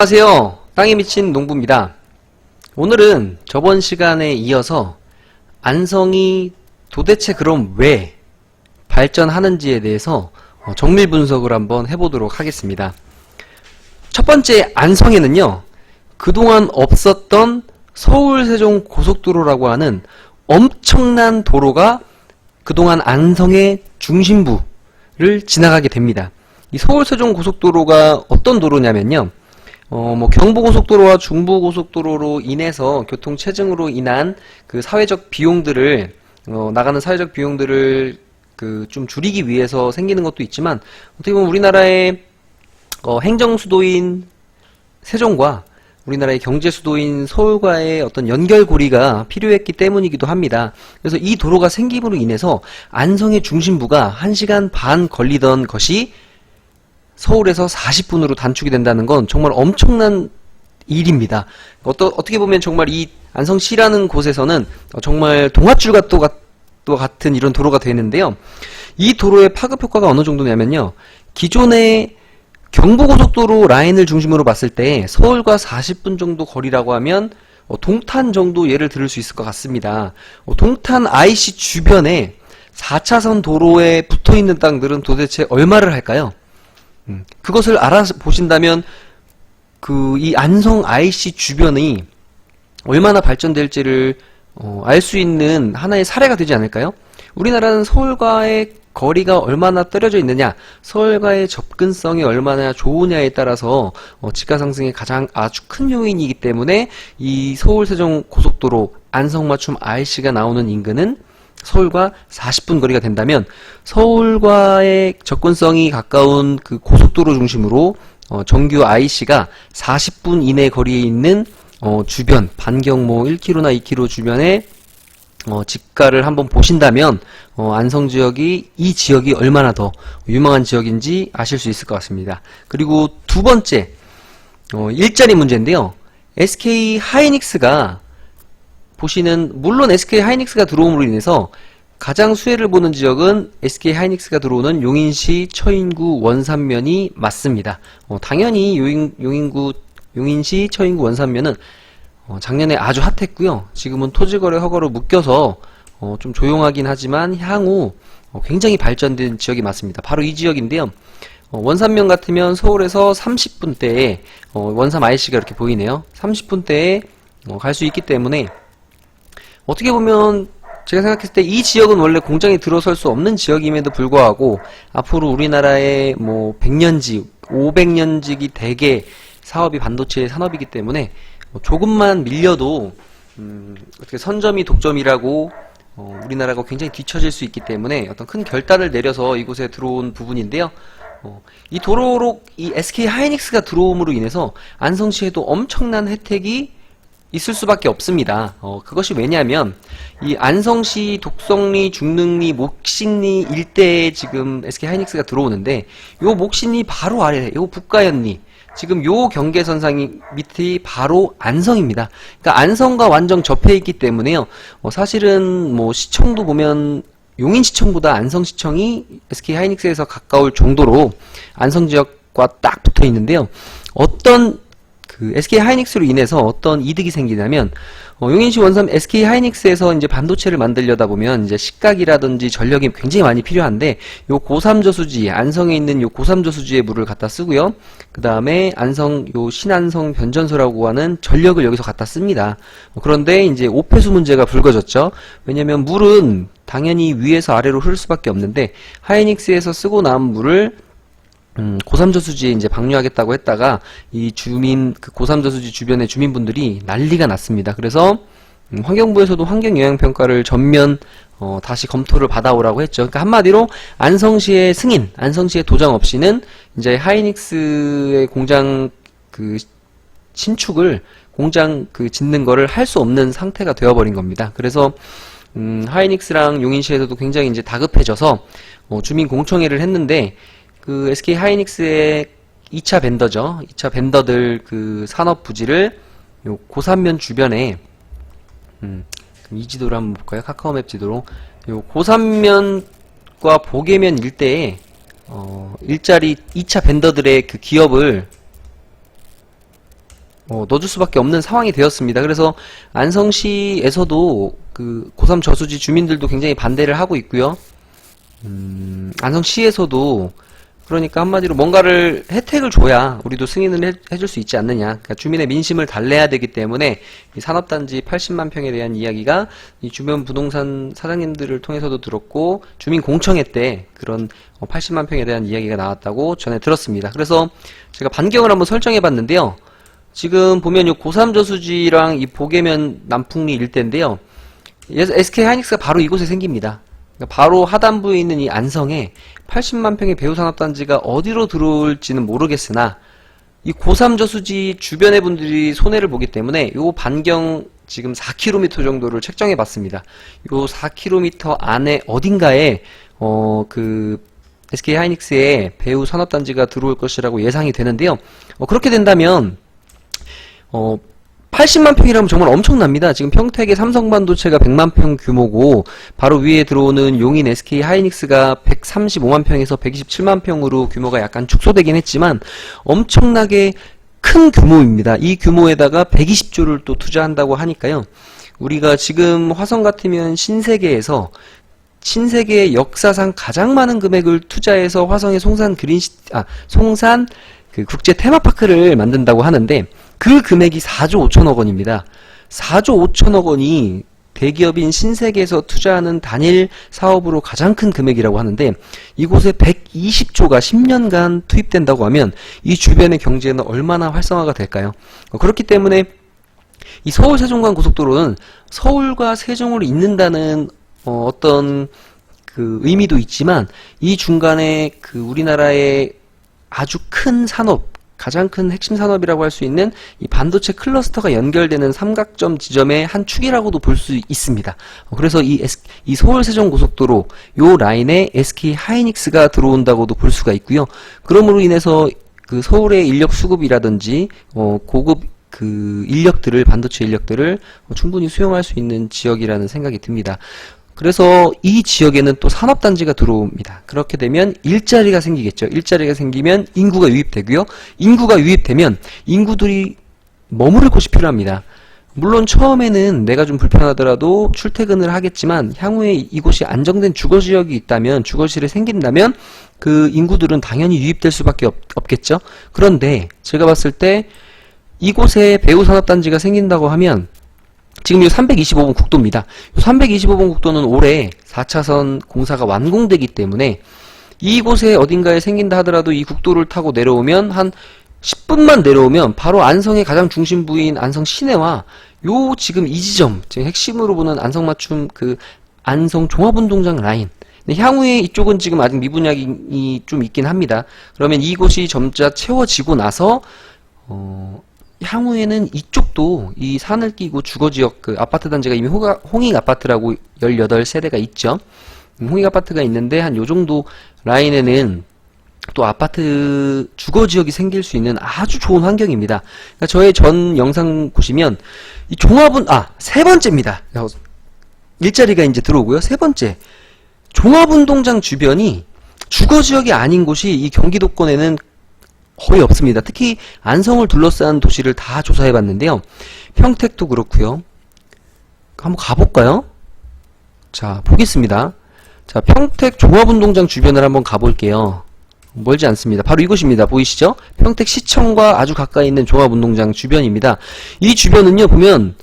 안녕하세요. 땅에 미친 농부입니다. 오늘은 저번 시간에 이어서 안성이 도대체 그럼 왜 발전하는지에 대해서 정밀 분석을 한번 해보도록 하겠습니다. 첫 번째, 안성에는요, 그동안 없었던 서울 세종 고속도로라고 하는 엄청난 도로가 그동안 안성의 중심부를 지나가게 됩니다. 이 서울 세종 고속도로가 어떤 도로냐면요, 경부고속도로와 중부고속도로로 인해서 교통체증으로 인한 그 사회적 비용들을, 나가는 사회적 비용들을 좀 줄이기 위해서 생기는 것도 있지만, 어떻게 보면 우리나라의, 행정수도인 세종과 우리나라의 경제수도인 서울과의 어떤 연결고리가 필요했기 때문이기도 합니다. 그래서 이 도로가 생김으로 인해서 안성의 중심부가 1시간 반 걸리던 것이 서울에서 40분으로 단축이 된다는 건 정말 엄청난 일입니다. 어떻게 보면 정말 이 안성시라는 곳에서는 정말 동화줄과 또 같은 이런 도로가 되는데요. 이 도로의 파급 효과가 어느 정도냐면요, 기존의 경부고속도로 라인을 중심으로 봤을 때 서울과 40분 정도 거리라고 하면 동탄 정도 예를 들을 수 있을 것 같습니다. 동탄 IC 주변에 4차선 도로에 붙어있는 땅들은 도대체 얼마를 할까요? 그것을 알아보신다면 이 안성 IC 주변이 얼마나 발전될지를 알 수 있는 하나의 사례가 되지 않을까요? 우리나라는 서울과의 거리가 얼마나 떨어져 있느냐, 서울과의 접근성이 얼마나 좋으냐에 따라서 지가 상승의 가장 아주 큰 요인이기 때문에 이 서울 세종 고속도로 안성 맞춤 IC가 나오는 인근은 서울과 40분 거리가 된다면, 서울과의 접근성이 가까운 그 고속도로 중심으로 정규 IC가 40분 이내 거리에 있는 주변 반경 1km나 2km 주변에 집가를 한번 보신다면 안성 지역이, 이 지역이 얼마나 더 유망한 지역인지 아실 수 있을 것 같습니다. 그리고 두 번째, 일자리 문제인데요. SK 하이닉스가 보시는, 물론 SK 하이닉스가 들어옴으로 인해서 가장 수혜를 보는 지역은 SK 하이닉스가 들어오는 용인시, 처인구, 원산면이 맞습니다. 당연히 용인시, 처인구, 원산면은 작년에 아주 핫했고요. 지금은 토지거래 허가로 묶여서 좀 조용하긴 하지만 향후 굉장히 발전된 지역이 맞습니다. 바로 이 지역인데요. 원산면 같으면 서울에서 30분대에 원삼 IC가 이렇게 보이네요. 30분대에 갈 수 있기 때문에, 어떻게 보면 제가 생각했을 때 이 지역은 원래 공장이 들어설 수 없는 지역임에도 불구하고 앞으로 우리나라의 100년지, 500년지기 대개 사업이 반도체 산업이기 때문에 조금만 밀려도 어떻게 선점이 독점이라고 우리나라가 굉장히 뒤처질 수 있기 때문에 어떤 큰 결단을 내려서 이곳에 들어온 부분인데요. 이 도로로 이 SK 하이닉스가 들어옴으로 인해서 안성시에도 엄청난 혜택이 있을 수밖에 없습니다. 그것이 왜냐하면 이 안성시, 독성리, 중릉리, 목신리 일대에 지금 SK 하이닉스가 들어오는데, 요 목신리 바로 아래, 요 북가현리, 지금 요 경계선상이 밑이 바로 안성입니다. 그러니까 안성과 완전 접해 있기 때문에요. 사실은 시청도 보면 용인시청보다 안성시청이 SK 하이닉스에서 가까울 정도로 안성 지역과 딱 붙어 있는데요. 어떤 SK 하이닉스로 인해서 어떤 이득이 생기냐면, 용인시 원삼 SK 하이닉스에서 이제 반도체를 만들려다 보면 이제 식각이라든지 전력이 굉장히 많이 필요한데, 요 고삼저수지, 안성에 있는 요 고삼저수지에 물을 갖다 쓰고요. 그 다음에 요 신안성 변전소라고 하는 전력을 여기서 갖다 씁니다. 그런데 이제 오폐수 문제가 불거졌죠. 왜냐면 물은 당연히 위에서 아래로 흐를 수밖에 없는데, 하이닉스에서 쓰고 남은 물을 고삼저수지에 이제 방류하겠다고 했다가 이 고삼저수지 주변의 주민분들이 난리가 났습니다. 그래서 환경부에서도 환경영향평가를 전면 다시 검토를 받아오라고 했죠. 그러니까 한마디로 안성시의 승인, 안성시의 도장 없이는 이제 하이닉스의 공장 신축을, 공장 짓는 거를 할 수 없는 상태가 되어버린 겁니다. 그래서 하이닉스랑 용인시에서도 굉장히 이제 다급해져서 주민 공청회를 했는데, SK 하이닉스의 2차 벤더죠. 2차 벤더들 산업 부지를 요 고산면 주변에, 이 지도를 한번 볼까요? 카카오맵 지도로. 요 고산면과 보계면 일대에 일자리 2차 벤더들의 기업을 넣어줄 수밖에 없는 상황이 되었습니다. 그래서 안성시에서도 그 고3 저수지 주민들도 굉장히 반대를 하고 있고요. 안성시에서도 그러니까 한마디로 뭔가를 혜택을 줘야 우리도 승인을 해줄 수 있지 않느냐. 그러니까 주민의 민심을 달래야 되기 때문에 이 산업단지 80만 평에 대한 이야기가 이 주변 부동산 사장님들을 통해서도 들었고 주민 공청회 때 그런 80만 평에 대한 이야기가 나왔다고 전해 들었습니다. 그래서 제가 반경을 한번 설정해 봤는데요. 지금 보면 이 고3 저수지랑 이 보계면 남풍리 일대인데요. SK 하이닉스가 바로 이곳에 생깁니다. 그러니까 바로 하단부에 있는 이 안성에 80만 평의 배우산업단지가 어디로 들어올지는 모르겠으나 이 고3 저수지 주변의 분들이 손해를 보기 때문에 요 반경 지금 4km 정도를 책정해 봤습니다. 요 4km 안에 어딘가에 그 SK 하이닉스의 배우 산업단지가 들어올 것이라고 예상이 되는데요. 그렇게 된다면 80만 평이라면 정말 엄청납니다. 지금 평택의 삼성반도체가 100만 평 규모고 바로 위에 들어오는 용인 SK 하이닉스가 135만 평에서 127만 평으로 규모가 약간 축소되긴 했지만 엄청나게 큰 규모입니다. 이 규모에다가 120조를 또 투자한다고 하니까요. 우리가 지금 화성 같으면 신세계에서 역사상 가장 많은 금액을 투자해서 화성의 송산 그 국제 테마파크를 만든다고 하는데 그 금액이 4조 5천억 원입니다. 4조 5천억 원이 대기업인 신세계에서 투자하는 단일 사업으로 가장 큰 금액이라고 하는데 이곳에 120조가 10년간 투입된다고 하면 이 주변의 경제는 얼마나 활성화가 될까요? 그렇기 때문에 이 서울 세종간 고속도로는 서울과 세종을 잇는다는 어떤 그 의미도 있지만 이 중간에 그 우리나라의 아주 큰 산업, 가장 큰 핵심 산업이라고 할 수 있는 이 반도체 클러스터가 연결되는 삼각점 지점의 한 축이라고도 볼 수 있습니다. 그래서 이 서울 세종 고속도로 요 라인에 SK 하이닉스가 들어온다고도 볼 수가 있고요. 그러므로 인해서 그 서울의 인력 수급이라든지 고급 그 인력들을 반도체 인력들을 충분히 수용할 수 있는 지역이라는 생각이 듭니다. 그래서 이 지역에는 또 산업단지가 들어옵니다. 그렇게 되면 일자리가 생기겠죠. 일자리가 생기면 인구가 유입되고요. 인구가 유입되면 인구들이 머무를 곳이 필요합니다. 물론 처음에는 내가 좀 불편하더라도 출퇴근을 하겠지만 향후에 이곳이 안정된 주거지역이 있다면, 주거실이 생긴다면 그 인구들은 당연히 유입될 수밖에 없겠죠. 그런데 제가 봤을 때 이곳에 배우산업단지가 생긴다고 하면 지금 이 325번 국도입니다. 325번 국도는 올해 4차선 공사가 완공되기 때문에 이곳에 어딘가에 생긴다 하더라도 이 국도를 타고 내려오면 한 10분만 내려오면 바로 안성의 가장 중심부인 안성 시내와 요 지금 이 지점, 지금 핵심으로 보는 안성 맞춤 그 안성 종합운동장 라인. 근데 향후에 이쪽은 지금 아직 미분양이 좀 있긴 합니다. 그러면 이곳이 점차 채워지고 나서 향후에는 이쪽도 이 산을 끼고 주거지역 그 아파트 단지가 이미 홍익 아파트라고 18세대가 있죠. 홍익 아파트가 있는데 한 요정도 라인에는 또 아파트 주거지역이 생길 수 있는 아주 좋은 환경입니다. 그러니까 저의 전 영상 보시면 이 세 번째입니다. 일자리가 이제 들어오고요. 세 번째, 종합운동장 주변이 주거지역이 아닌 곳이 이 경기도권에는 거의 없습니다. 특히 안성을 둘러싼 도시를 다 조사해 봤는데요. 평택도 그렇고요. 한번 가볼까요? 자, 보겠습니다. 자, 평택 종합운동장 주변을 한번 가볼게요. 멀지 않습니다. 바로 이곳입니다. 보이시죠? 평택시청과 아주 가까이 있는 종합운동장 주변입니다. 이 주변은요, 보면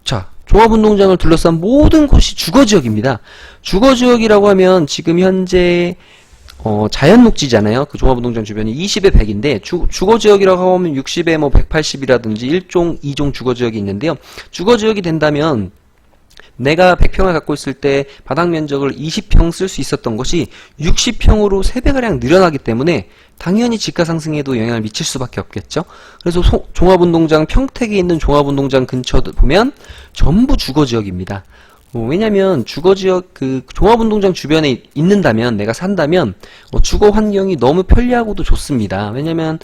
자, 종합운동장을 둘러싼 모든 곳이 주거지역입니다. 주거지역이라고 하면 지금 현재 자연녹지잖아요. 그 종합운동장 주변이 20에 100인데 주거지역이라고 하면 60에 180이라든지 1종, 2종 주거지역이 있는데요. 주거지역이 된다면 내가 100평을 갖고 있을 때 바닥 면적을 20평 쓸 수 있었던 것이 60평으로 3배가량 늘어나기 때문에 당연히 지가 상승에도 영향을 미칠 수밖에 없겠죠. 그래서 종합운동장 평택에 있는 종합운동장 근처 보면 전부 주거지역입니다. 왜냐면 주거지역 그 종합운동장 주변에 있는다면 내가 산다면 주거 환경이 너무 편리하고도 좋습니다. 왜냐면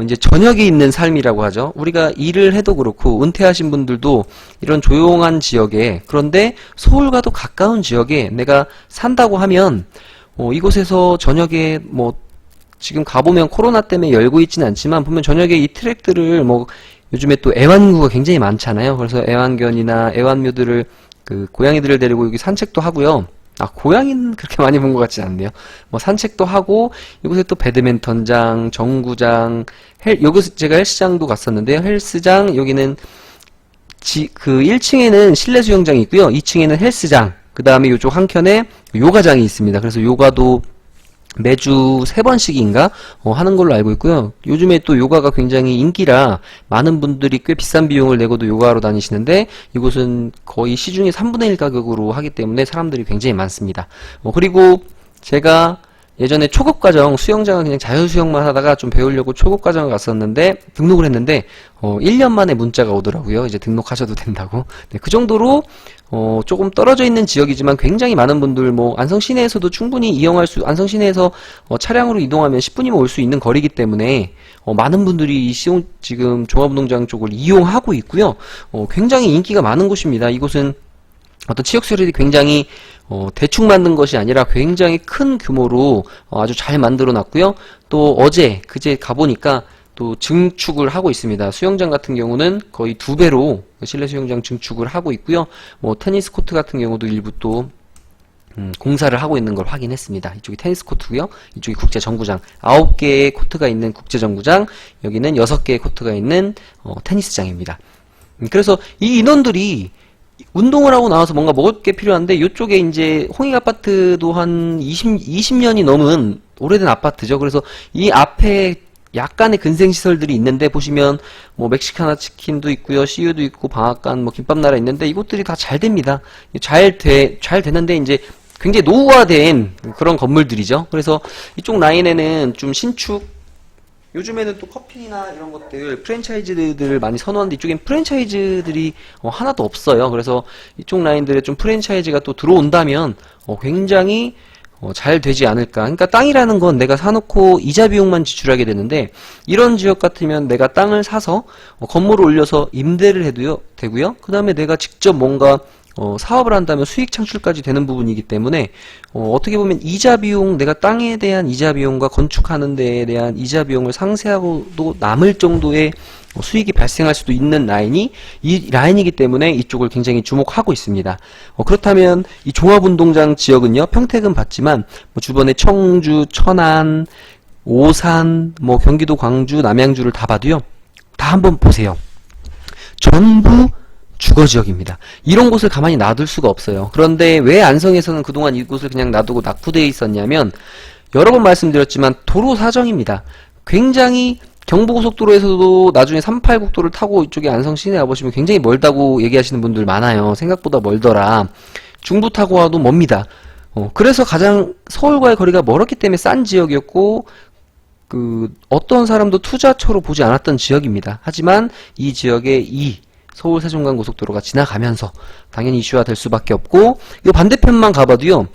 이제 저녁에 있는 삶이라고 하죠. 우리가 일을 해도 그렇고 은퇴하신 분들도 이런 조용한 지역에, 그런데 서울과도 가까운 지역에 내가 산다고 하면 이곳에서 저녁에 지금 가보면 코로나 때문에 열고 있지는 않지만 보면 저녁에 이 트랙들을 요즘에 또 애완구가 굉장히 많잖아요. 그래서 애완견이나 애완묘들을 고양이들을 데리고 여기 산책도 하고요. 고양이는 그렇게 많이 본 것 같지 않네요. 뭐 산책도 하고, 이곳에 또 배드민턴장, 정구장, 여기서 제가 헬스장도 갔었는데요. 헬스장, 여기는 1층에는 실내 수영장이 있고요. 2층에는 헬스장, 그 다음에 이쪽 한켠에 요가장이 있습니다. 그래서 요가도 매주 3번씩인가 하는 걸로 알고 있고요. 요즘에 또 요가가 굉장히 인기라 많은 분들이 꽤 비싼 비용을 내고도 요가하러 다니시는데, 이곳은 거의 시중에 3분의 1 가격으로 하기 때문에 사람들이 굉장히 많습니다. 그리고 제가 예전에 초급과정 수영장은 그냥 자유수영만 하다가 좀 배우려고 초급과정을 갔었는데 등록을 했는데 1년 만에 문자가 오더라고요. 이제 등록하셔도 된다고. 네, 그 정도로 조금 떨어져 있는 지역이지만 굉장히 많은 분들, 뭐 안성 시내에서도 충분히 안성 시내에서 차량으로 이동하면 10분이면 올 수 있는 거리이기 때문에 많은 분들이 지금 종합운동장 쪽을 이용하고 있고요. 굉장히 인기가 많은 곳입니다. 이곳은 어떤 치욕시설이 굉장히 대충 만든 것이 아니라 굉장히 큰 규모로 아주 잘 만들어 놨고요. 또 그제 가보니까 또 증축을 하고 있습니다. 수영장 같은 경우는 거의 2배로 실내 수영장 증축을 하고 있고요. 뭐 테니스 코트 같은 경우도 일부 또 공사를 하고 있는 걸 확인했습니다. 이쪽이 테니스 코트고요. 이쪽이 국제 정구장. 9개의 코트가 있는 국제 정구장, 여기는 6개의 코트가 있는 테니스장입니다. 그래서 이 인원들이 운동을 하고 나와서 뭔가 먹을 게 필요한데, 이쪽에 이제 홍익 아파트도 한 20년이 넘은 오래된 아파트죠. 그래서 이 앞에 약간의 근생시설들이 있는데, 보시면 뭐 멕시카나 치킨도 있고요, CU도 있고, 방앗간, 뭐 김밥나라 있는데, 이곳들이 다 잘 됩니다. 잘 되는데 이제 굉장히 노후화된 그런 건물들이죠. 그래서 이쪽 라인에는 좀 신축, 요즘에는 또 커피나 이런 것들 프랜차이즈들을 많이 선호하는데, 이쪽엔 프랜차이즈들이 하나도 없어요. 그래서 이쪽 라인들에 좀 프랜차이즈가 또 들어온다면 굉장히 잘 되지 않을까. 그러니까 땅이라는 건 내가 사놓고 이자 비용만 지출하게 되는데, 이런 지역 같으면 내가 땅을 사서 건물을 올려서 임대를 해도 되고요. 그 다음에 내가 직접 뭔가 사업을 한다면 수익 창출까지 되는 부분이기 때문에 어떻게 보면 이자 비용, 내가 땅에 대한 이자 비용과 건축하는 데에 대한 이자 비용을 상쇄하고도 남을 정도의 수익이 발생할 수도 있는 이 라인이기 때문에 이쪽을 굉장히 주목하고 있습니다. 그렇다면 이 종합운동장 지역은요, 평택은 봤지만 뭐 주변에 청주, 천안, 오산, 뭐 경기도 광주, 남양주를 다 봐도요, 다 한번 보세요. 전부 주거지역입니다. 이런 곳을 가만히 놔둘 수가 없어요. 그런데 왜 안성에서는 그동안 이곳을 그냥 놔두고 낙후되어 있었냐면, 여러 번 말씀드렸지만 도로 사정입니다. 굉장히 경부고속도로에서도 나중에 38국도를 타고 이쪽에 안성 시내 와보시면 굉장히 멀다고 얘기하시는 분들 많아요. 생각보다 멀더라. 중부 타고 와도 멉니다. 그래서 가장 서울과의 거리가 멀었기 때문에 싼 지역이었고, 어떤 사람도 투자처로 보지 않았던 지역입니다. 하지만 이 지역에 서울 세종간 고속도로가 지나가면서 당연히 이슈화 될 수밖에 없고, 이 반대편만 가봐도요,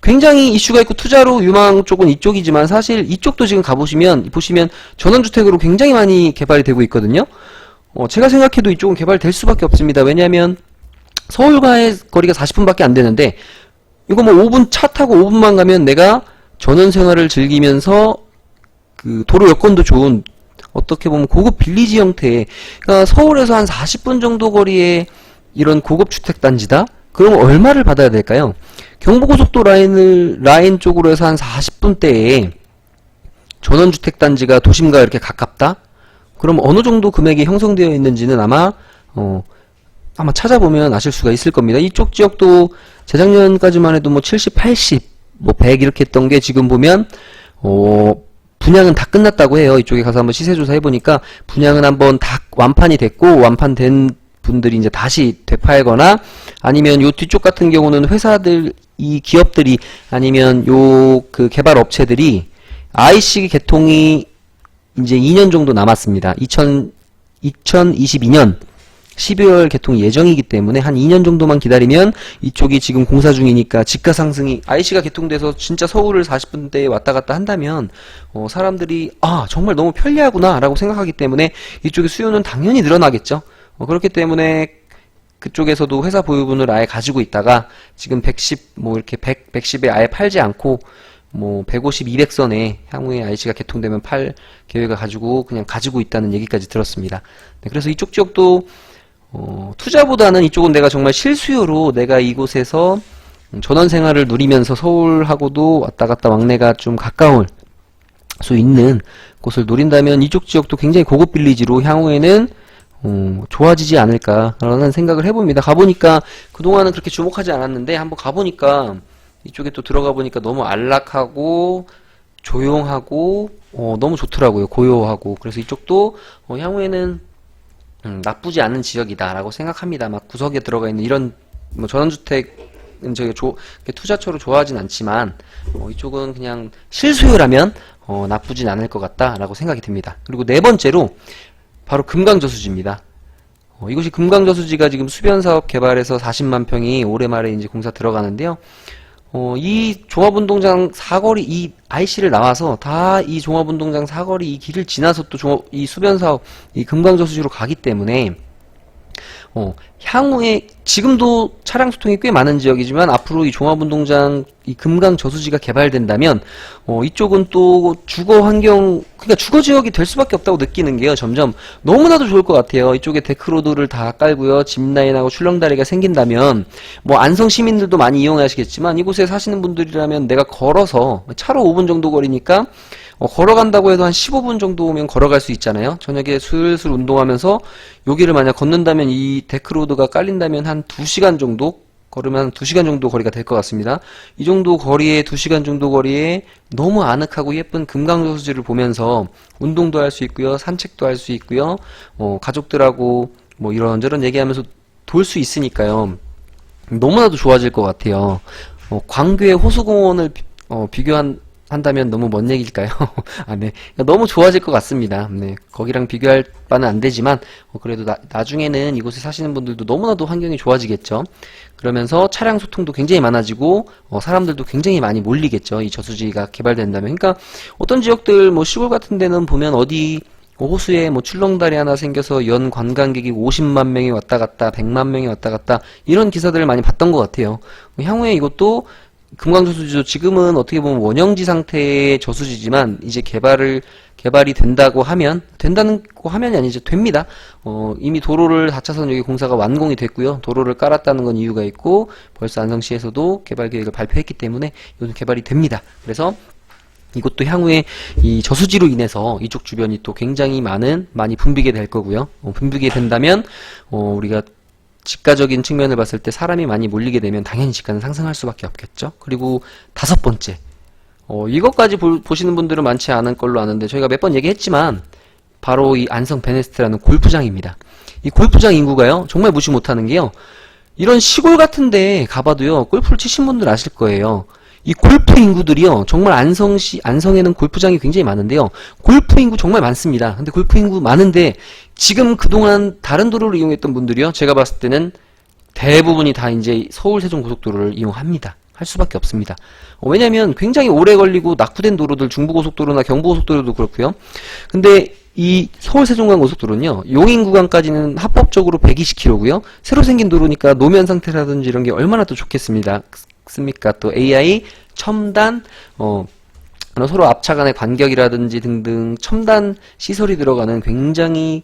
굉장히 이슈가 있고 투자로 유망 쪽은 이쪽이지만, 사실 이쪽도 지금 보시면 전원주택으로 굉장히 많이 개발이 되고 있거든요. 제가 생각해도 이쪽은 개발될 수밖에 없습니다. 왜냐하면 서울과의 거리가 40분밖에 안 되는데, 이거 뭐 5분 차 타고 5분만 가면 내가 전원 생활을 즐기면서 도로 여건도 좋은, 어떻게 보면 고급 빌리지 형태의, 그러니까 서울에서 한 40분 정도 거리에 이런 고급 주택단지다? 그럼 얼마를 받아야 될까요? 경부고속도 라인 쪽으로 해서 한 40분대에 전원주택단지가 도심과 이렇게 가깝다? 그럼 어느 정도 금액이 형성되어 있는지는 아마 찾아보면 아실 수가 있을 겁니다. 이쪽 지역도 재작년까지만 해도 뭐 70, 80, 뭐 100 이렇게 했던 게 지금 보면 분양은 다 끝났다고 해요. 이쪽에 가서 한번 시세조사 해보니까 분양은 한번 다 완판이 됐고, 완판된 분들이 이제 다시 되팔거나, 아니면 요 뒤쪽 같은 경우는 이 기업들이, 아니면 개발 업체들이 IC 개통이 이제 2년 정도 남았습니다. 2022년 12월 개통 예정이기 때문에 한 2년 정도만 기다리면, 이쪽이 지금 공사 중이니까 집가 상승이, IC가 개통돼서 진짜 서울을 40분대에 왔다 갔다 한다면 사람들이 정말 너무 편리하구나 라고 생각하기 때문에 이쪽의 수요는 당연히 늘어나겠죠. 그렇기 때문에 그쪽에서도 회사 보유분을 아예 가지고 있다가 지금 110, 뭐 이렇게 100, 110에 아예 팔지 않고 뭐 150, 200선에 향후에 IC가 개통되면 팔 계획을 가지고 있다는 얘기까지 들었습니다. 네, 그래서 이쪽 지역도 투자보다는 이쪽은 내가 정말 실수요로 내가 이곳에서 전원 생활을 누리면서 서울하고도 왔다 갔다 왕래가 좀 가까울 수 있는 곳을 노린다면 이쪽 지역도 굉장히 고급 빌리지로 향후에는 좋아지지 않을까라는 생각을 해봅니다. 가보니까 그동안은 그렇게 주목하지 않았는데 한번 가보니까 이쪽에 또 들어가 보니까 너무 안락하고 조용하고 너무 좋더라고요. 고요하고. 그래서 이쪽도 향후에는 나쁘지 않은 지역이다라고 생각합니다. 막 구석에 들어가 있는 이런 뭐 전원주택은 저희 투자처로 좋아하진 않지만 이쪽은 그냥 실수요라면 나쁘진 않을 것 같다라고 생각이 듭니다. 그리고 네 번째로 바로 금강저수지입니다. 이곳이 금강저수지가 지금 수변사업 개발해서 40만 평이 올해 말에 이제 공사 들어가는데요. 이 종합운동장 사거리 이 IC를 나와서 다 이 종합운동장 사거리 이 길을 지나서 또 이 수변사업 이 금강저수지로 가기 때문에 향후에 지금도 차량 소통이 꽤 많은 지역이지만 앞으로 이 종합운동장 이 금강저수지가 개발된다면 이쪽은 또 주거 환경 그러니까 주거 지역이 될 수밖에 없다고 느끼는 게요. 점점 너무나도 좋을 것 같아요. 이쪽에 데크로드를 다 깔고요. 짚라인하고 출렁다리가 생긴다면 뭐 안성 시민들도 많이 이용하시겠지만 이곳에 사시는 분들이라면 내가 걸어서 차로 5분 정도 거리니까 걸어간다고 해도 한 15분 정도면 걸어갈 수 있잖아요. 저녁에 슬슬 운동하면서 여기를 만약 걷는다면 이 데크로드가 깔린다면 한 2시간 정도 걸으면 한 2시간 정도 거리가 될 것 같습니다. 이 정도 거리에 2시간 정도 거리에 너무 아늑하고 예쁜 금강저수지를 보면서 운동도 할 수 있고요. 산책도 할 수 있고요. 가족들하고 뭐 이런저런 얘기하면서 돌 수 있으니까요. 너무나도 좋아질 것 같아요. 광교의 호수공원을 한다면 너무 먼 얘기일까요? 네. 너무 좋아질 것 같습니다. 네. 거기랑 비교할 바는 안 되지만, 그래도 나중에는 이곳에 사시는 분들도 너무나도 환경이 좋아지겠죠. 그러면서 차량 소통도 굉장히 많아지고, 사람들도 굉장히 많이 몰리겠죠. 이 저수지가 개발된다면. 그러니까, 어떤 지역들, 뭐, 시골 같은 데는 보면 어디, 호수에 뭐 출렁다리 하나 생겨서 연 관광객이 50만 명이 왔다 갔다, 100만 명이 왔다 갔다, 이런 기사들을 많이 봤던 것 같아요. 향후에 이것도 금강저수지도 지금은 어떻게 보면 원형지 상태의 저수지지만 이제 개발이 된다고 하면이 아니죠. 됩니다. 이미 도로를 4차선 여기 공사가 완공이 됐고요. 도로를 깔았다는 건 이유가 있고 벌써 안성시에서도 개발 계획을 발표했기 때문에 이것은 개발이 됩니다. 그래서 이것도 향후에 이 저수지로 인해서 이쪽 주변이 또 굉장히 많이 붐비게 될 거고요. 붐비게 된다면 우리가 지가적인 측면을 봤을 때 사람이 많이 몰리게 되면 당연히 지가는 상승할 수밖에 없겠죠. 그리고 다섯 번째, 이것까지 보시는 분들은 많지 않은 걸로 아는데 저희가 몇 번 얘기했지만 바로 이 안성 베네스트라는 골프장입니다. 이 골프장 인구가요 정말 무시 못하는 게요. 이런 시골 같은데 가봐도요 골프를 치신 분들 아실 거예요. 이 골프 인구들이요 정말 안성에는 골프장이 굉장히 많은데요 골프 인구 정말 많습니다. 근데 골프 인구 많은데 지금 그동안 다른 도로를 이용했던 분들이요 제가 봤을 때는 대부분이 다 이제 서울 세종 고속도로를 이용합니다. 할 수밖에 없습니다. 왜냐면 굉장히 오래 걸리고 낙후된 도로들 중부고속도로나 경부고속도로도 그렇고요. 근데 이 서울 세종간 고속도로는요 용인 구간까지는 합법적으로 120km고요 새로 생긴 도로니까 노면 상태라든지 이런 게 얼마나 또 좋겠습니다. 또 AI, 첨단, 서로 앞차 간의 간격이라든지 등등 첨단 시설이 들어가는 굉장히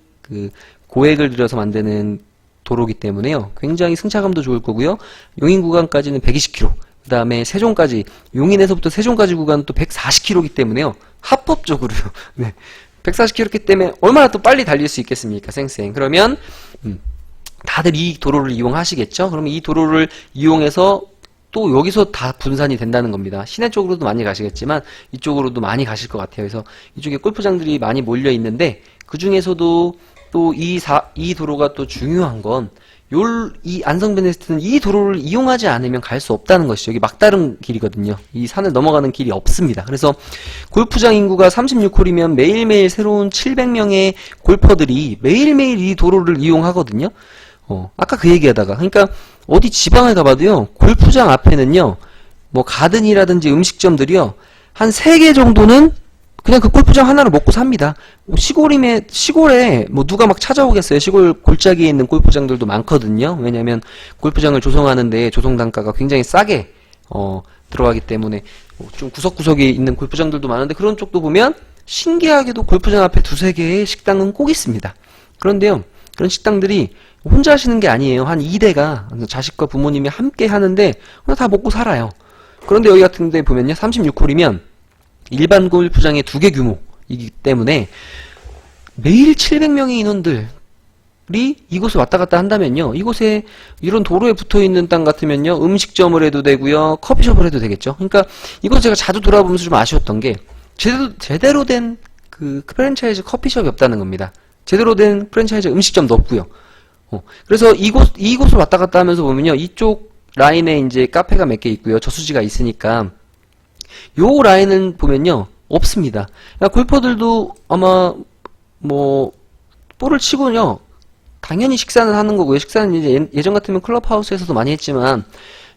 고액을 들여서 만드는 도로기 때문에요. 굉장히 승차감도 좋을 거고요. 용인 구간까지는 120km, 그 다음에 세종까지, 용인에서부터 세종까지 구간은 또 140km이기 때문에요. 합법적으로요. 네. 140km이기 때문에 얼마나 또 빨리 달릴 수 있겠습니까? 쌩쌩. 그러면, 다들 이 도로를 이용하시겠죠? 그러면 이 도로를 이용해서 또 여기서 다 분산이 된다는 겁니다. 시내 쪽으로도 많이 가시겠지만 이쪽으로도 많이 가실 것 같아요. 그래서 이쪽에 골프장들이 많이 몰려 있는데 그 중에서도 또 이 도로가 또 중요한 건 이 안성 베네스트는 이 도로를 이용하지 않으면 갈 수 없다는 것이죠. 여기 막다른 길이거든요. 이 산을 넘어가는 길이 없습니다. 그래서 골프장 인구가 36홀이면 매일매일 새로운 700명의 골퍼들이 매일매일 이 도로를 이용하거든요. 아까 그 얘기하다가 그러니까 어디 지방에 가봐도요 골프장 앞에는요 뭐 가든이라든지 음식점들이요 한 3개 정도는 그냥 그 골프장 하나를 먹고 삽니다. 시골에 뭐 누가 막 찾아오겠어요. 시골 골짜기에 있는 골프장들도 많거든요. 왜냐면 골프장을 조성하는데 조성 단가가 굉장히 싸게 들어가기 때문에 좀 구석구석에 있는 골프장들도 많은데 그런 쪽도 보면 신기하게도 골프장 앞에 두세 개의 식당은 꼭 있습니다. 그런데요, 그런 식당들이 혼자 하시는 게 아니에요. 한 2대가 자식과 부모님이 함께 하는데 다 먹고 살아요. 그런데 여기 같은 데 보면요, 36홀이면 일반 골프장의 2개 규모이기 때문에 매일 700명의 인원들이 이곳을 왔다 갔다 한다면요, 이곳에 이런 도로에 붙어있는 땅 같으면요, 음식점을 해도 되고요, 커피숍을 해도 되겠죠. 그러니까 이곳 제가 자주 돌아보면서 좀 아쉬웠던 게 제대로 된 그 프랜차이즈 커피숍이 없다는 겁니다. 제대로 된 프랜차이즈 음식점도 없고요. 그래서 이곳을 왔다 갔다 하면서 보면요, 이쪽 라인에 이제 카페가 몇 개 있고요, 저수지가 있으니까 요 라인은 보면요 없습니다. 그러니까 골퍼들도 아마 뭐 볼을 치고요, 당연히 식사는 하는 거고요. 식사는 이제 예전 같으면 클럽하우스에서도 많이 했지만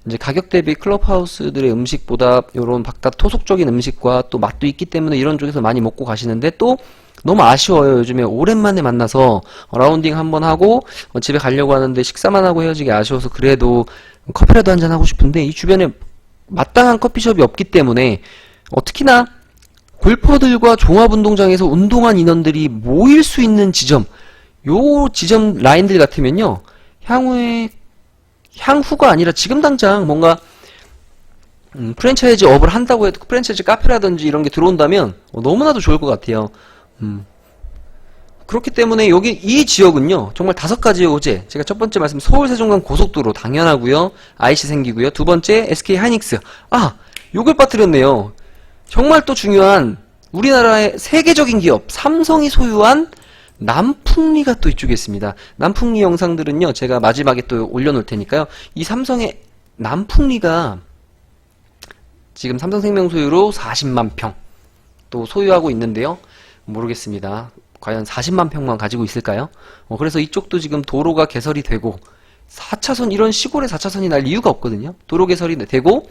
이제 가격 대비 클럽하우스들의 음식보다 요런 바깥 토속적인 음식과 또 맛도 있기 때문에 이런 쪽에서 많이 먹고 가시는데, 또 너무 아쉬워요. 요즘에 오랜만에 만나서 라운딩 한번 하고 집에 가려고 하는데 식사만 하고 헤어지기 아쉬워서 그래도 커피라도 한잔 하고 싶은데 이 주변에 마땅한 커피숍이 없기 때문에 특히나 골퍼들과 종합운동장에서 운동한 인원들이 모일 수 있는 지점, 요 지점 라인들 같으면요, 향후가 아니라 지금 당장 뭔가 프랜차이즈 업을 한다고 해도 프랜차이즈 카페라든지 이런 게 들어온다면 너무나도 좋을 것 같아요. 그렇기 때문에 여기 이 지역은요, 정말 5가지의 호재. 제가 첫 번째 말씀 서울 세종간 고속도로 당연하고요, IC 생기고요. 두 번째 SK 하이닉스. 요걸 빠뜨렸네요. 정말 또 중요한 우리나라의 세계적인 기업 삼성이 소유한 남풍리가 또 이쪽에 있습니다. 남풍리 영상들은요, 제가 마지막에 또 올려놓을 테니까요. 이 삼성의 남풍리가 지금 삼성생명 소유로 40만 평 또 소유하고 있는데요, 모르겠습니다. 과연 40만 평만 가지고 있을까요? 그래서 이쪽도 지금 도로가 개설이 되고 4차선, 이런 시골에 4차선이 날 이유가 없거든요. 도로 개설이 되고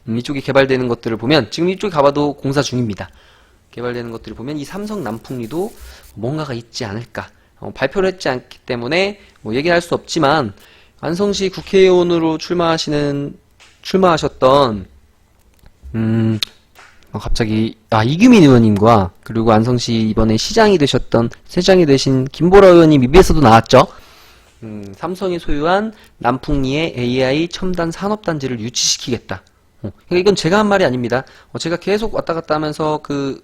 이쪽에 개발되는 것들을 보면, 지금 이쪽에 가봐도 공사 중입니다. 개발되는 것들을 보면 이 삼성 남풍리도 뭔가가 있지 않을까. 발표를 했지 않기 때문에 뭐 얘기할 수 없지만, 안성시 국회의원으로 출마하셨던 갑자기 이규민 의원님과, 그리고 안성시 이번에 시장이 되셨던, 세장이 되신 김보라 의원님 입에서도 나왔죠. 삼성이 소유한 남풍리의 AI 첨단 산업단지를 유치시키겠다. 그러니까 이건 제가 한 말이 아닙니다. 제가 계속 왔다 갔다 하면서 그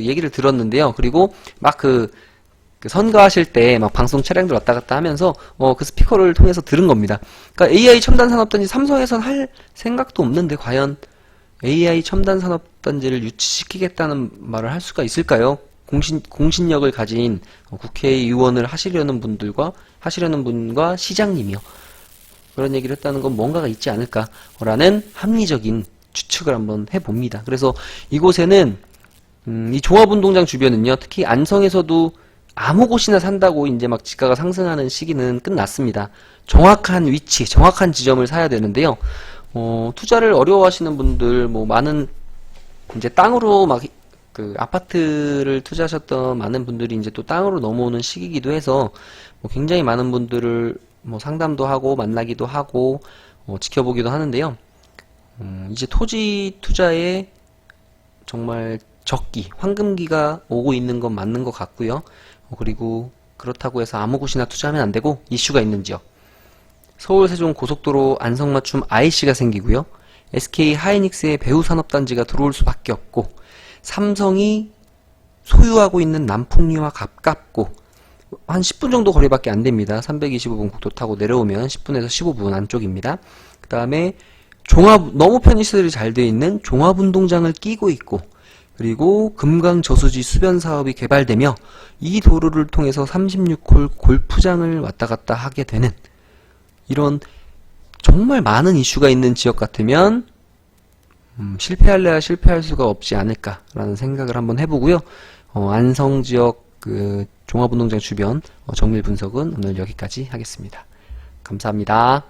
얘기를 들었는데요. 그리고 막 그 선거하실 때 막 방송 차량들 왔다 갔다 하면서 그 스피커를 통해서 들은 겁니다. 그러니까 AI 첨단 산업단지 삼성에선 할 생각도 없는데 과연 AI 첨단 산업단지를 유치시키겠다는 말을 할 수가 있을까요? 공신력을 가진 국회의원을 하시려는 분과 시장님이요. 그런 얘기를 했다는 건 뭔가가 있지 않을까라는 합리적인 추측을 한번 해봅니다. 그래서 이곳에는 이 종합운동장 주변은요, 특히 안성에서도 아무 곳이나 산다고 이제 막 지가가 상승하는 시기는 끝났습니다. 정확한 위치, 정확한 지점을 사야 되는데요. 투자를 어려워하시는 분들, 뭐 많은 이제 땅으로 막 그 아파트를 투자하셨던 많은 분들이 이제 또 땅으로 넘어오는 시기이기도 해서 뭐 굉장히 많은 분들을 뭐 상담도 하고 만나기도 하고 지켜보기도 하는데요. 이제 토지 투자에 정말 적기, 황금기가 오고 있는 건 맞는 것 같고요. 그리고 그렇다고 해서 아무 곳이나 투자하면 안 되고, 이슈가 있는 지역, 서울 세종 고속도로 안성맞춤 IC가 생기고요, SK 하이닉스의 배후 산업단지가 들어올 수밖에 없고, 삼성이 소유하고 있는 남풍리와 가깝고 한 10분 정도 거리밖에 안 됩니다. 325번 국도 타고 내려오면 10분에서 15분 안쪽입니다. 그 다음에 너무 편의시설이 잘 되어 있는 종합운동장을 끼고 있고, 그리고 금강 저수지 수변 사업이 개발되며 이 도로를 통해서 36홀 골프장을 왔다 갔다 하게 되는, 이런 정말 많은 이슈가 있는 지역 같으면 실패할래야 실패할 수가 없지 않을까라는 생각을 한번 해보고요. 안성 지역 그 종합운동장 주변 정밀 분석은 오늘 여기까지 하겠습니다. 감사합니다.